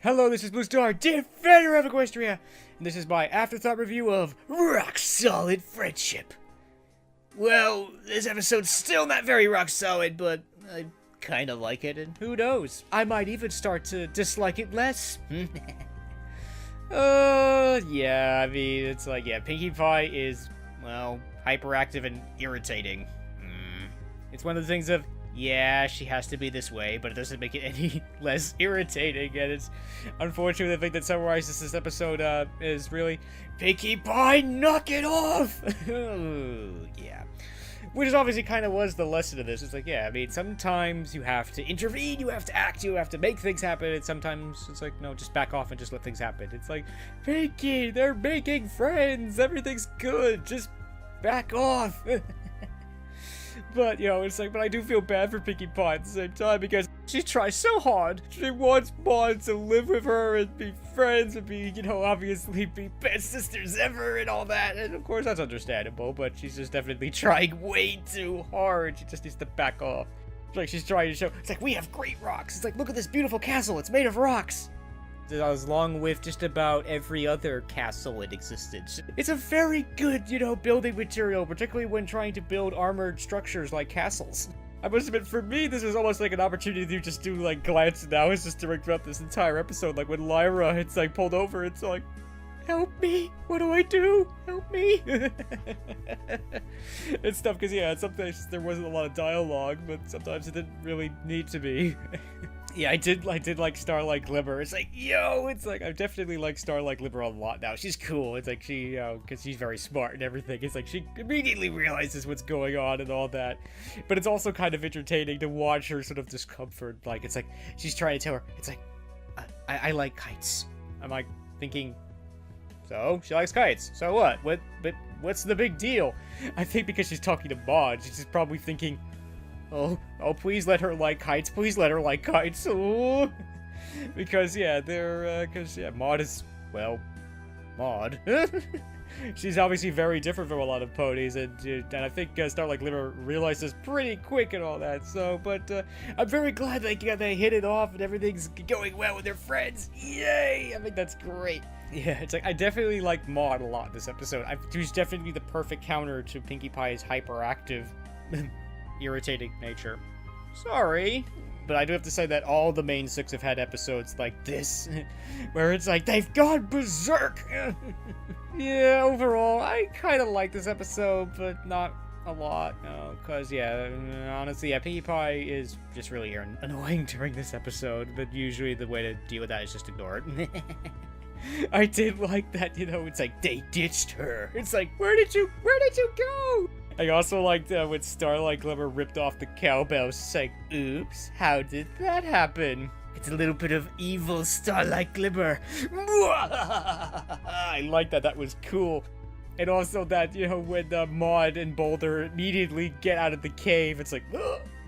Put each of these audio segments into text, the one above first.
Hello, this is BlueStar, Defender of Equestria, and this is my afterthought review of Rock Solid Friendship. Well, this episode's still not very rock solid, but I kind of like it, and who knows, I might even start to dislike it less. Yeah, I mean, it's like, yeah, Pinkie Pie is, well, hyperactive and irritating. It's one of the things of, yeah, she has to be this way, but it doesn't make it any less irritating, and it's unfortunately the thing that summarizes this episode is really, Pinkie Pie, knock it off! Yeah. Which is obviously kind of was the lesson of this. It's like, yeah, I mean, sometimes you have to intervene, you have to act, you have to make things happen, and sometimes it's like, no, just back off and just let things happen. It's like, Pinkie, they're making friends, everything's good, just back off! But, you know, it's like, but I do feel bad for Pinkie Pie at the same time because she tries so hard. She wants Maud to live with her and be friends and be, you know, obviously be best sisters ever and all that. And of course, that's understandable, but she's just definitely trying way too hard. She just needs to back off. It's like she's trying to show, it's like, we have great rocks. It's like, look at this beautiful castle. It's made of rocks. Along with just about every other castle in existence. It's a very good, you know, building material, particularly when trying to build armored structures like castles. I must admit, for me, this was almost like an opportunity to just do, like, glance analysis during throughout this entire episode. Like, when Lyra, it's like, pulled over, it's like, help me! What do I do? Help me! It's tough, because, yeah, sometimes there wasn't a lot of dialogue, but sometimes it didn't really need to be. Yeah, I did like Starlight Glimmer. It's like, yo, it's like, I definitely like Starlight Glimmer a lot now. She's cool. It's like, she, you know, because she's very smart and everything. It's like, she immediately realizes what's going on and all that. But it's also kind of entertaining to watch her sort of discomfort. Like, it's like, she's trying to tell her, it's like, I like kites. I'm like, thinking, so? She likes kites. So what? What's the big deal? I think because she's talking to Maud, she's just probably thinking, oh, please let her like kites. Please let her like kites. Oh. Because, yeah, Maud is, well, Maud. She's obviously very different from a lot of ponies, and I think Starlight Glimmer realizes pretty quick and all that, so, but, I'm very glad they hit it off and everything's going well with their friends. Yay! I think that's great. Yeah, it's like, I definitely like Maud a lot in this episode. She's definitely the perfect counter to Pinkie Pie's hyperactive, irritating nature. Sorry. But I do have to say that all the main 6 have had episodes like this, where it's like, they've gone berserk! Yeah, overall, I kind of like this episode, but not a lot, no, because, yeah, honestly, yeah, Pinkie Pie is just really annoying during this episode, but usually the way to deal with that is just ignore it. I did like that, you know, it's like, they ditched her. It's like, where did you go? I also liked when Starlight Glimmer ripped off the cowbells. It's like, oops, how did that happen? It's a little bit of evil Starlight Glimmer. I like that. That was cool. And also that, you know, when Maud and Boulder immediately get out of the cave, it's like,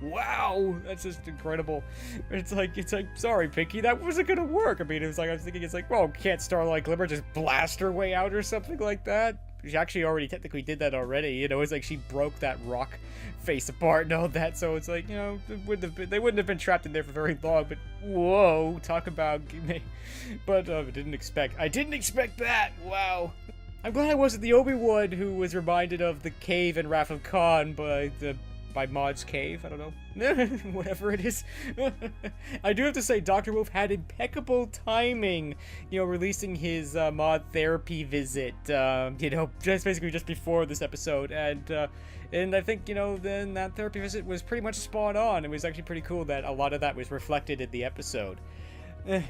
wow, that's just incredible. It's like, sorry, Pinkie, that wasn't gonna work. I mean, it was like, I was thinking, it's like, well, can't Starlight Glimmer just blast her way out or something like that? She actually already technically did that already, you know, it's like she broke that rock face apart and all that, so it's like, you know, they wouldn't have been trapped in there for very long, but whoa, talk about, but I didn't expect that, wow. I'm glad I wasn't the Obi-Wan who was reminded of the cave in Wrath of Khan by Maud's cave, I don't know. Whatever it is. I do have to say, Dr. Wolf had impeccable timing, you know, releasing his Maud therapy visit, you know, basically just before this episode, and I think, you know, then that therapy visit was pretty much spot on. It was actually pretty cool that a lot of that was reflected in the episode.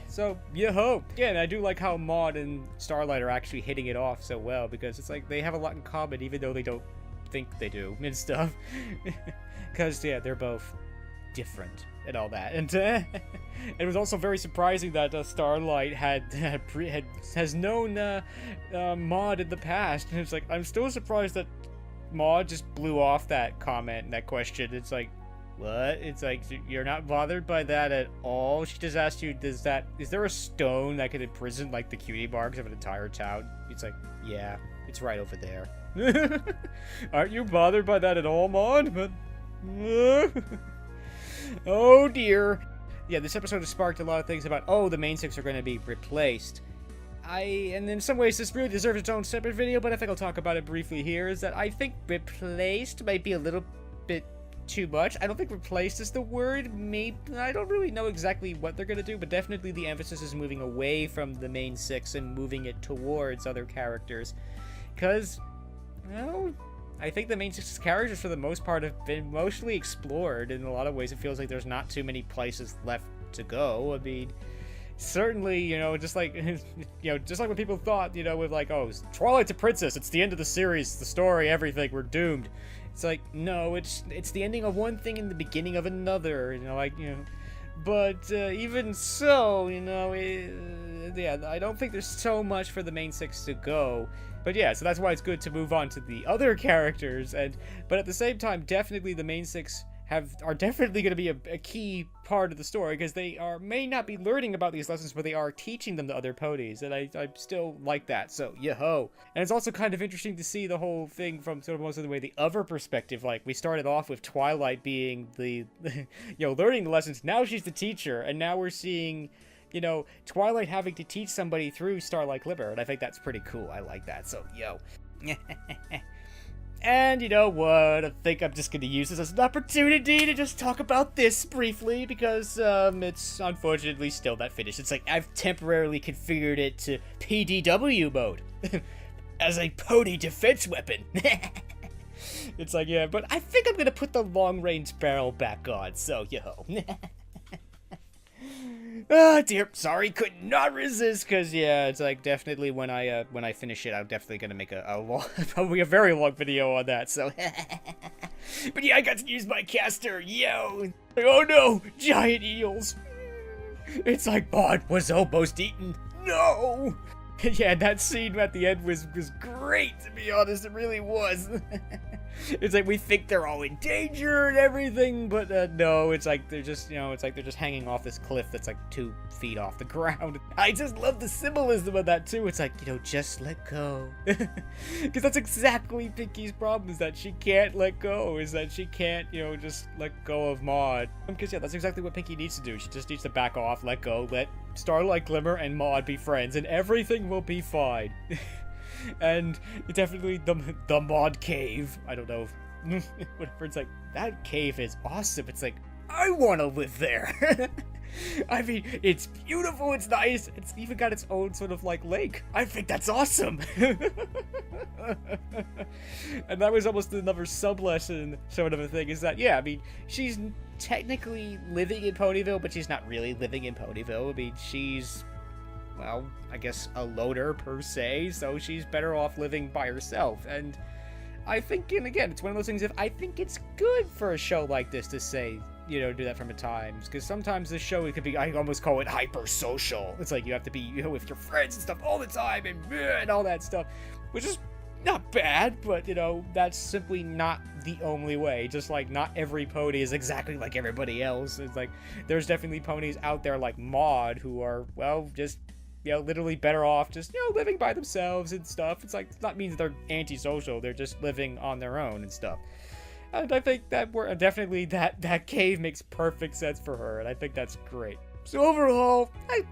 So, yo-ho! Yeah, and I do like how Maud and Starlight are actually hitting it off so well, because it's like, they have a lot in common, even though they don't think they do and stuff. Because, yeah, they're both different and all that. And it was also very surprising that Starlight has known Maud in the past. And it's like, I'm still surprised that Maud just blew off that comment and that question. It's like, what? It's like, you're not bothered by that at all? She just asked you, is there a stone that could imprison, like, the cutie marks of an entire town? It's like, yeah, it's right over there. Aren't you bothered by that at all, Maud? But, oh dear. yeah, this episode has sparked a lot of things about, oh, the main six are going to be replaced. And in some ways, this really deserves its own separate video, but I think I'll talk about it briefly here, is that I think replaced might be a little bit too much. I don't think replaced is the word. Maybe, I don't really know exactly what they're going to do, but definitely the emphasis is moving away from the main six and moving it towards other characters. Because, well, I think the main six characters, for the most part, have been mostly explored. In a lot of ways, it feels like there's not too many places left to go. I mean, certainly, you know, just like, you know, just like what people thought, you know, with like, oh, Twilight's a princess, it's the end of the series, the story, everything, we're doomed. It's like, no, it's the ending of one thing and the beginning of another, you know, like, you know. But even so, you know, yeah, I don't think there's so much for the main six to go. But yeah, so that's why it's good to move on to the other characters. But at the same time, definitely the main six are definitely going to be a key part of the story, because they may not be learning about these lessons, but they are teaching them to other ponies, and I still like that, so yo-ho. And it's also kind of interesting to see the whole thing from sort of most of the way the other perspective. Like, we started off with Twilight being the you know, learning the lessons, now she's the teacher, and now we're seeing, you know, Twilight having to teach somebody through Starlight Glimmer, and I think that's pretty cool. I like that, so yo. And you know what, I think I'm just going to use this as an opportunity to just talk about this briefly, because it's unfortunately still not finished. It's like I've temporarily configured it to PDW mode as a pony defense weapon. It's like, yeah, but I think I'm going to put the long-range barrel back on, so yo. Oh dear, sorry, could not resist, because yeah, it's like definitely when I finish it, I'm definitely gonna make a long, probably a very long video on that, so. But yeah, I got to use my caster, yo! Like, oh no, giant eels! It's like Maud was almost eaten, no! Yeah, that scene at the end was great, to be honest, it really was. It's like we think they're all in danger and everything, but no, it's like they're just, you know, it's like they're just hanging off this cliff that's like 2 feet off the ground. I just love the symbolism of that too. It's like, you know, just let go. Because that's exactly Pinky's problem, is that she can't let go, is that she can't, you know, just let go of Maud. Because yeah, that's exactly what Pinky needs to do. She just needs to back off, let go, let Starlight Glimmer and Maud be friends, and everything will be fine. And definitely the Maud cave. I don't know. Whatever. It's like, that cave is awesome. It's like, I want to live there. I mean, it's beautiful. It's nice. It's even got its own sort of like lake. I think that's awesome. And that was almost another sub lesson sort of a thing. Is that, yeah, I mean, she's technically living in Ponyville, but she's not really living in Ponyville. I mean, she's, well, I guess a loader per se, so she's better off living by herself. And I think, and again, it's one of those things, if I think it's good for a show like this to say, you know, do that from at times, because sometimes the show, it could be, I almost call it hyper social. It's like you have to be, you know, with your friends and stuff all the time and all that stuff, which is not bad, but you know, that's simply not the only way. Just like not every pony is exactly like everybody else. It's like there's definitely ponies out there like Maud who are, well, just, you know, literally better off just, you know, living by themselves and stuff. It's like, it's not means they're antisocial, they're just living on their own and stuff. And I think that definitely that cave makes perfect sense for her, and I think that's great. So overall, I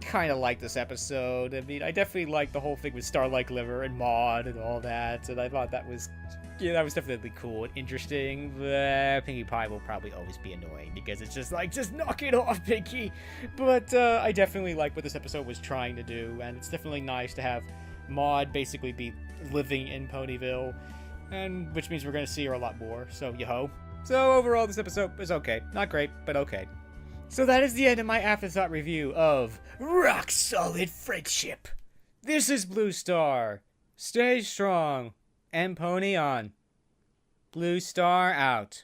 kind of like this episode. I mean, I definitely like the whole thing with Starlight Glimmer and Maud and all that, and I thought that was, yeah, that was definitely cool and interesting. Pinkie Pie will probably always be annoying because it's just like, just knock it off, Pinkie. But I definitely like what this episode was trying to do, and it's definitely nice to have Maud basically be living in Ponyville, and which means we're going to see her a lot more, so yo-ho. So overall, this episode is okay. Not great, but okay. So that is the end of my afterthought review of Rock Solid Friendship. This is Blue Star. Stay strong and pony on. Blue Star out.